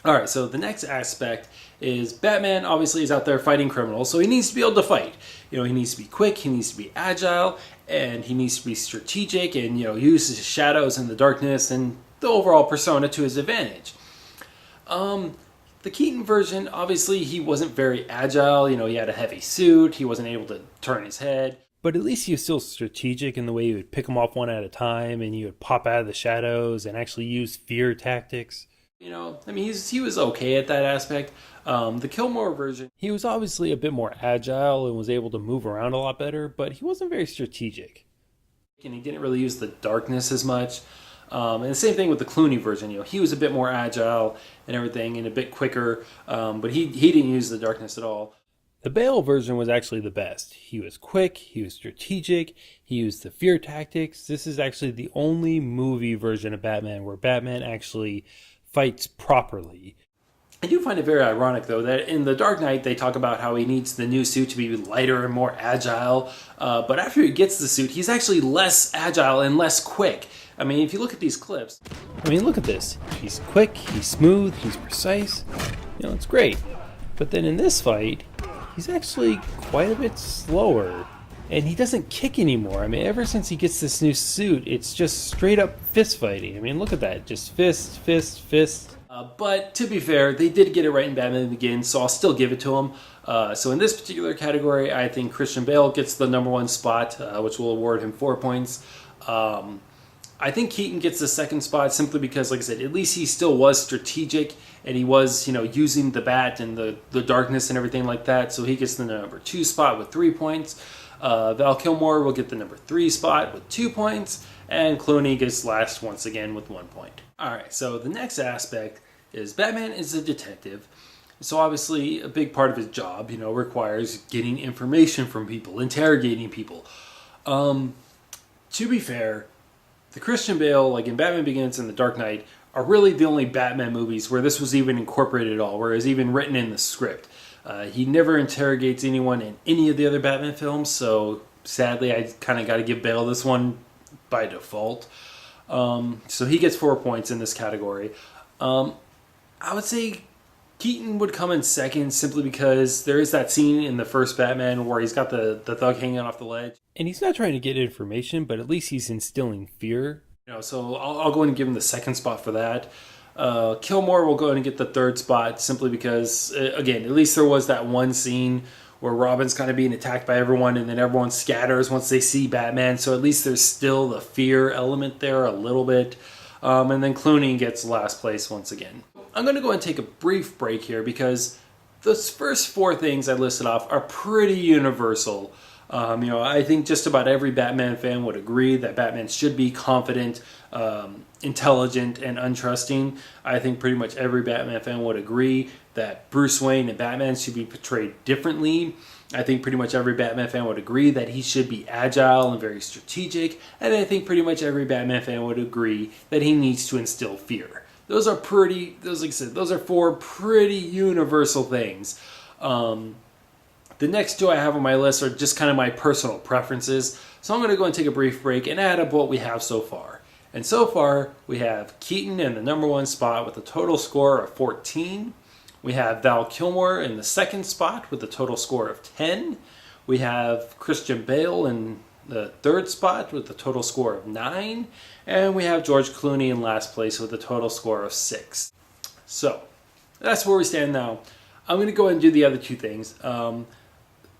Alright, so the next aspect is Batman obviously is out there fighting criminals, so he needs to be able to fight. He needs to be quick, he needs to be agile, and he needs to be strategic and, use his shadows and the darkness and the overall persona to his advantage. The Keaton version, obviously, he wasn't very agile. He had a heavy suit, he wasn't able to turn his head. But at least he was still strategic in the way he would pick them off one at a time and he would pop out of the shadows and actually use fear tactics. He was okay at that aspect. The Kilmore version, he was obviously a bit more agile and was able to move around a lot better, but he wasn't very strategic. And he didn't really use the darkness as much. And the same thing with the Clooney version. He was a bit more agile and everything and a bit quicker, but he didn't use the darkness at all. The Bale version was actually the best. He was quick, he was strategic, he used the fear tactics. This is actually the only movie version of Batman where Batman actually fights properly. I do find it very ironic, though, that in The Dark Knight they talk about how he needs the new suit to be lighter and more agile, but after he gets the suit, he's actually less agile and less quick. If you look at these clips, look at this. He's quick, he's smooth, he's precise. It's great. But then in this fight, he's actually quite a bit slower. And he doesn't kick anymore. Ever since he gets this new suit, it's just straight up fist fighting. Look at that. Just fist, fist, fist. But to be fair, they did get it right in Batman Begins, so I'll still give it to him. So in this particular category, I think Christian Bale gets the number one spot, which will award him 4 points. I think Keaton gets the second spot simply because, like I said, at least he still was strategic and he was, using the bat and the darkness and everything like that. So he gets the number 2 spot with 3 points. Val Kilmer will get the number 3 spot with 2 points, and Clooney gets last once again with 1 point. Alright, so the next aspect is Batman is a detective. So obviously a big part of his job, requires getting information from people, interrogating people. To be fair, the Christian Bale, like in Batman Begins and The Dark Knight, are really the only Batman movies where this was even incorporated at all, where it was even written in the script. He never interrogates anyone in any of the other Batman films, so sadly I kind of got to give Bale this one by default. So he gets 4 points in this category. I would say Keaton would come in second simply because there is that scene in the first Batman where he's got the thug hanging off the ledge. And he's not trying to get information, but at least he's instilling fear. So I'll go ahead and give him the second spot for that. Kilmore will go ahead and get the third spot simply because, again, at least there was that one scene where Robin's kind of being attacked by everyone and then everyone scatters once they see Batman. So at least there's still the fear element there a little bit. And then Clooney gets last place once again. I'm going to go ahead and take a brief break here because those first 4 things I listed off are pretty universal. I think just about every Batman fan would agree that Batman should be confident, intelligent, and untrusting. I think pretty much every Batman fan would agree that Bruce Wayne and Batman should be portrayed differently. I think pretty much every Batman fan would agree that he should be agile and very strategic. And I think pretty much every Batman fan would agree that he needs to instill fear. Those are 4 pretty universal things. The next 2 I have on my list are just kind of my personal preferences. So I'm going to go and take a brief break and add up what we have so far. And so far, we have Keaton in the number 1 spot with a total score of 14. We have Val Kilmer in the second spot with a total score of 10. We have Christian Bale in the third spot with a total score of 9. And we have George Clooney in last place with a total score of 6. So, that's where we stand now. I'm going to go ahead and do the other 2 things.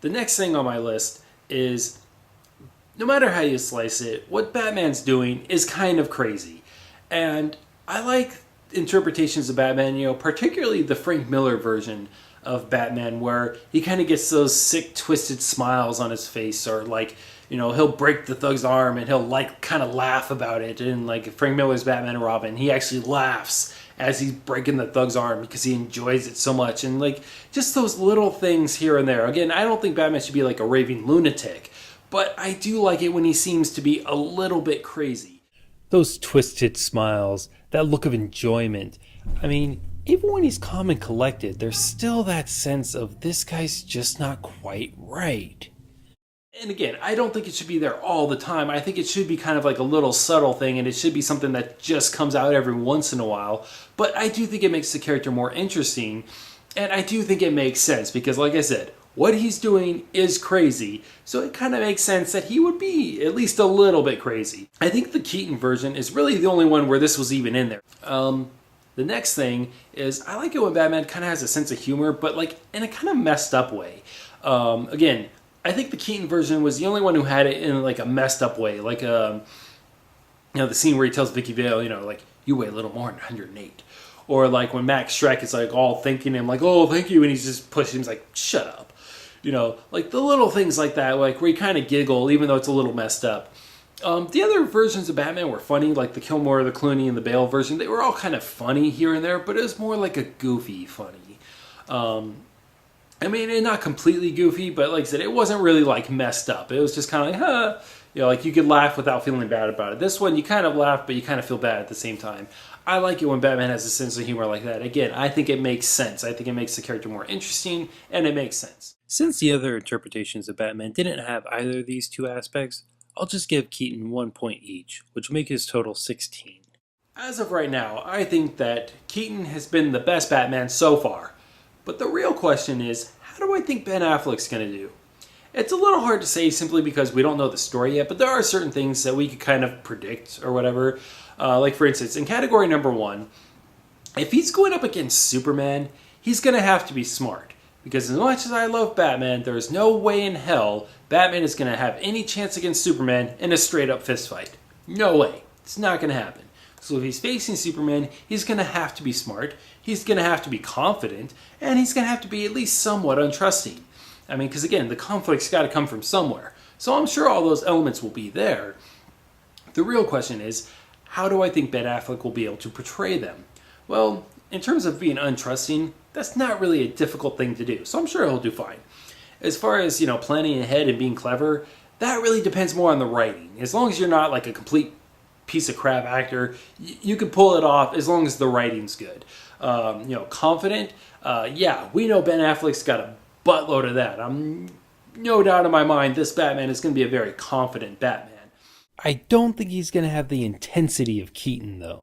The next thing on my list is, no matter how you slice it, what Batman's doing is kind of crazy. And I like interpretations of Batman, particularly the Frank Miller version of Batman, where he kind of gets those sick, twisted smiles on his face, or he'll break the thug's arm and he'll kind of laugh about it. And like Frank Miller's Batman and Robin, he actually laughs as he's breaking the thug's arm because he enjoys it so much. And just those little things here and there. Again, I don't think Batman should be like a raving lunatic, but I do like it when he seems to be a little bit crazy. Those twisted smiles, that look of enjoyment. Even when he's calm and collected, there's still that sense of this guy's just not quite right. And again, I don't think it should be there all the time. I think it should be kind of like a little subtle thing, and it should be something that just comes out every once in a while. But I do think it makes the character more interesting, and I do think it makes sense because, like I said, what he's doing is crazy, so it kind of makes sense that he would be at least a little bit crazy. I think the Keaton version is really the only one where this was even in there. The next thing is I like it when Batman kind of has a sense of humor, but like in a kind of messed up way. Again, I think the Keaton version was the only one who had it in like a messed up way, like the scene where he tells Vicky Vale, like you weigh a little more than 108, or like when Max Schreck is like all thanking him, like oh thank you, and he's just pushing him, like shut up, like the little things like that, like where you kind of giggle even though it's a little messed up. The other versions of Batman were funny, like the Kilmore, the Clooney, and the Bale version. They were all kind of funny here and there, but it was more like a goofy funny. And not completely goofy, but like I said, it wasn't really like messed up. It was just kind of like, huh, like you could laugh without feeling bad about it. This one, you kind of laugh, but you kind of feel bad at the same time. I like it when Batman has a sense of humor like that. Again, I think it makes sense. I think it makes the character more interesting, and it makes sense. Since the other interpretations of Batman didn't have either of these two aspects, I'll just give Keaton 1 point each, which will make his total 16. As of right now, I think that Keaton has been the best Batman so far. But the real question is, how do I think Ben Affleck's going to do? It's a little hard to say simply because we don't know the story yet, but there are certain things that we could kind of predict or whatever. Like for instance, in category number 1, if he's going up against Superman, he's going to have to be smart. Because as much as I love Batman, there is no way in hell Batman is going to have any chance against Superman in a straight up fist fight. No way. It's not going to happen. So if he's facing Superman, he's going to have to be smart, he's going to have to be confident, and he's going to have to be at least somewhat untrusting. Because again, the conflict's got to come from somewhere. So I'm sure all those elements will be there. The real question is, how do I think Ben Affleck will be able to portray them? Well, in terms of being untrusting, that's not really a difficult thing to do, so I'm sure he'll do fine. As far as, planning ahead and being clever, that really depends more on the writing. As long as you're not like a complete piece of crap actor, you can pull it off as long as the writing's good. Confident, we know Ben Affleck's got a buttload of that. I'm no doubt in my mind this Batman is going to be a very confident Batman. I don't think he's going to have the intensity of Keaton, though.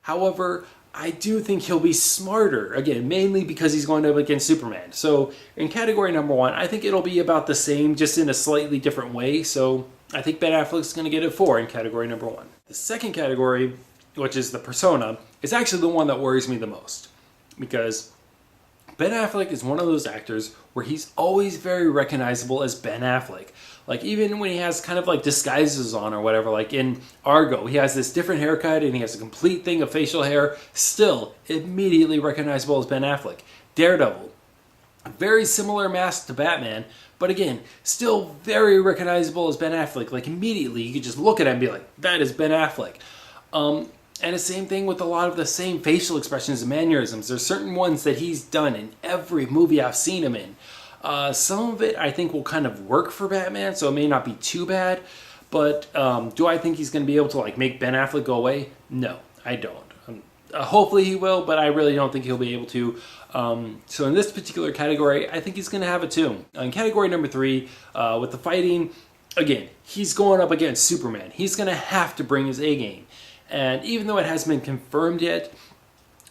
However, I do think he'll be smarter, again, mainly because he's going up against Superman. So in category number 1, I think it'll be about the same, just in a slightly different way. So I think Ben Affleck's going to get a 4 in category number 1. The second category, which is the persona, is actually the one that worries me the most. Because Ben Affleck is one of those actors where he's always very recognizable as Ben Affleck. Like even when he has kind of like disguises on or whatever, like in Argo, he has this different haircut and he has a complete thing of facial hair, still immediately recognizable as Ben Affleck. Daredevil, very similar mask to Batman, but again, still very recognizable as Ben Affleck. Like immediately you could just look at him and be like, that is Ben Affleck. And the same thing with a lot of the same facial expressions and mannerisms. There's certain ones that he's done in every movie I've seen him in. Some of it I think will kind of work for Batman, so it may not be too bad. But do I think he's going to be able to like make Ben Affleck go away? No, I don't. Hopefully he will, but I really don't think he'll be able to. So in this particular category, I think he's going to have a 2. In category number 3, with the fighting, again, he's going up against Superman. He's going to have to bring his A game. And even though it hasn't been confirmed yet,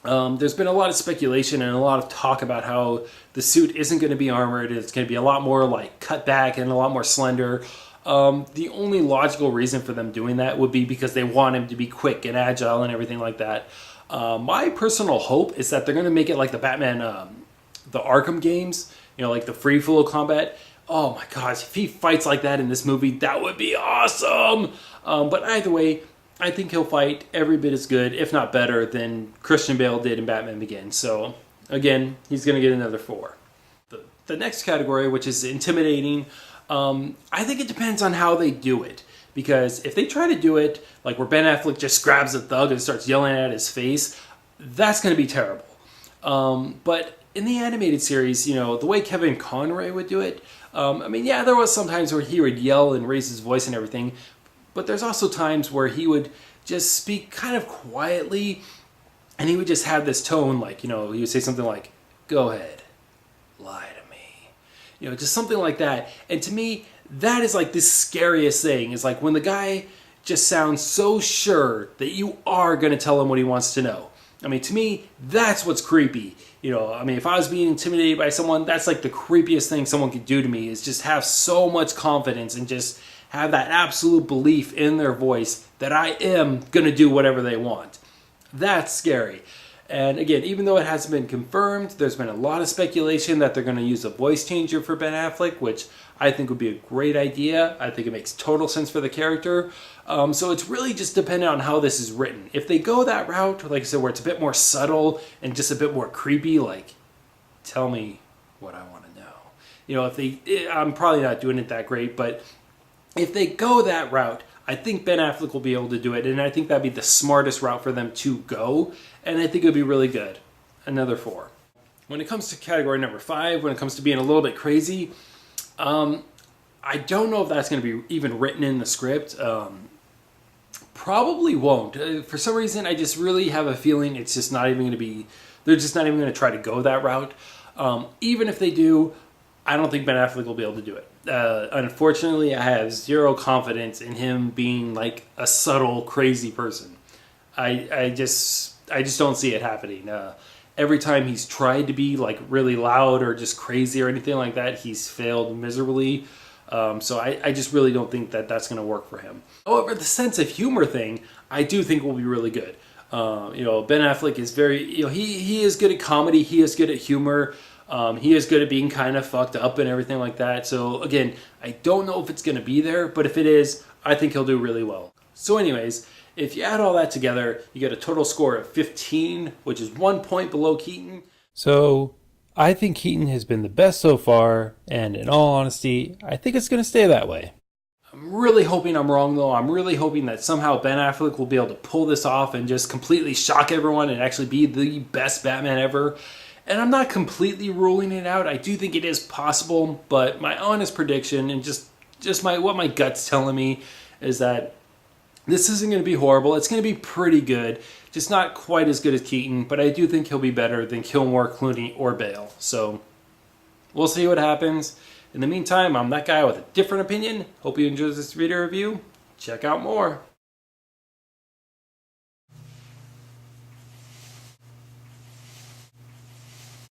there's been a lot of speculation and a lot of talk about how the suit isn't going to be armored. It's going to be a lot more like cut back and a lot more slender. The only logical reason for them doing that would be because they want him to be quick and agile and everything like that. My personal hope is that they're going to make it like the Batman, the Arkham games, like the free flow combat. Oh my gosh, if he fights like that in this movie, that would be awesome. But either way, I think he'll fight every bit as good, if not better, than Christian Bale did in Batman Begins. So, again, he's going to get another 4. The next category, which is intimidating, I think it depends on how they do it. Because if they try to do it like where Ben Affleck just grabs a thug and starts yelling at his face, that's going to be terrible. But in the animated series, the way Kevin Conroy would do it, there was some times where he would yell and raise his voice and everything. But there's also times where he would just speak kind of quietly, and he would just have this tone, like, he would say something like, go ahead, lie to me. Just something like that. And to me, that is like the scariest thing, is like when the guy just sounds so sure that you are going to tell him what he wants to know. I mean, to me, that's what's creepy. You know, I mean, if I was being intimidated by someone, that's like the creepiest thing someone could do to me, is just have so much confidence and just have that absolute belief in their voice that I am going to do whatever they want. That's scary. And again, even though it hasn't been confirmed, there's been a lot of speculation that they're going to use a voice changer for Ben Affleck, which I think would be a great idea. I think it makes total sense for the character. So it's really just dependent on how this is written. If they go that route, like I said, where it's a bit more subtle and just a bit more creepy, like, tell me what I want to know. You know, I'm probably not doing it that great, but if they go that route, I think Ben Affleck will be able to do it, and I think that'd be the smartest route for them to go, and I think it would be really good. Another 4. When it comes to category number 5, when it comes to being a little bit crazy, I don't know if that's going to be even written in the script. Probably won't. For some reason, I just really have a feeling it's just not even going to be, they're just not even going to try to go that route. Even if they do, I don't think Ben Affleck will be able to do it. Unfortunately, I have zero confidence in him being like a subtle, crazy person. I just don't see it happening. Every time he's tried to be like really loud or just crazy or anything like that, he's failed miserably. So I just really don't think that that's going to work for him. However, the sense of humor thing, I do think will be really good. You know, Ben Affleck is very, you know, he is good at comedy. He is good at humor. He is good at being kind of fucked up and everything like that. So again, I don't know if it's going to be there, but if it is, I think he'll do really well. So anyways, if you add all that together, you get a total score of 15, which is 1 point below Keaton. So I think Keaton has been the best so far, and in all honesty, I think it's going to stay that way. I'm really hoping I'm wrong, though. I'm really hoping that somehow Ben Affleck will be able to pull this off and just completely shock everyone and actually be the best Batman ever. And I'm not completely ruling it out. I do think it is possible, but my honest prediction and just what my gut's telling me is that this isn't going to be horrible. It's going to be pretty good, just not quite as good as Keaton, but I do think he'll be better than Kilmore, Clooney, or Bale. So we'll see what happens. In the meantime, I'm that guy with a different opinion. Hope you enjoyed this video review. Check out more.